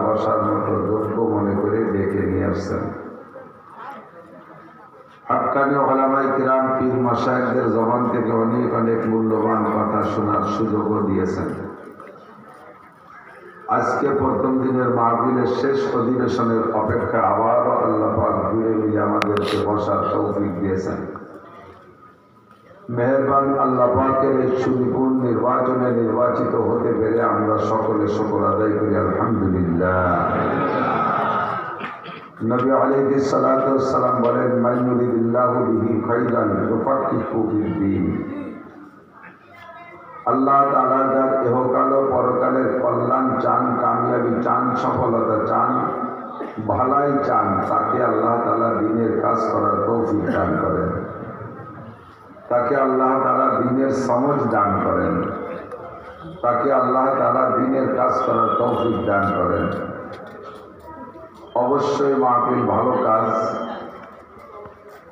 বসার মতো যোগ্য মনে করে ডেকে নিয়ে আসছেন। হাক্কানি ওলামায়ে কিরাম পীর মাশায়েখদের জবান থেকে অনেক অনেক মূল্যবান কথা শোনার সুযোগও দিয়েছেন। আজকে প্রথম দিনের মাহফিলের শেষ অধিবেশনের অপেক্ষা আবারও আল্লাহ পাক ঘুরে মিলে আমাদেরকে বসার তৌফিক দিয়েছেন। মেহেরবান আল্লাহ পাকের এই সুনিপুণ নির্বাচনে নির্বাচিত হতে পেরে আমরা সকলে শুকর আদায় করি আলহামদুলিল্লাহ। নবী আলাইহিস সালাতু ওয়াস সালাম বলেন, মান ইউরিদিল্লাহু বিহি খাইরান ইউফাক্কিহু ফিদ্দীন। আল্লাহ তাআলা যার ইহকাল ও পরকালের কল্যাণ চান, কামিয়াবি চান, সফলতা চান, ভালাই চান, তাকে আল্লাহ তাআলা দ্বীনের কাজ করার তৌফিক দান করেন। তাকে আল্লাহ তাআলা দ্বীনের সমঝ দান করেন। তাকে আল্লাহ তাআলা দ্বীনের কাজ করার তৌফিক দান করেন। অবশ্যই মাহফিল ভালো কাজ।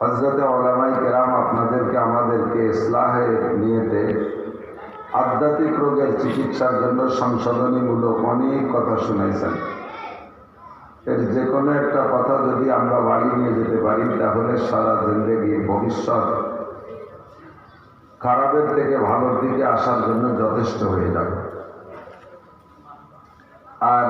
হযরতে উলামায়ে কেরাম আপনাদেরকে আমাদেরকে ইসলাহে নিয়তে আধ্যাত্মিক রোগের চিকিৎসার জন্য সংশোধনীমূলক অনেক কথা শুনাইছেন। এর যে কোনো একটা কথা যদি আমরা বাড়ি নিয়ে যেতে পারি তাহলে সারা জিন্দেগি ভবিষ্যৎ খারাপের থেকে ভালোর দিকে আসার জন্য যথেষ্ট হয়ে যাবে। আর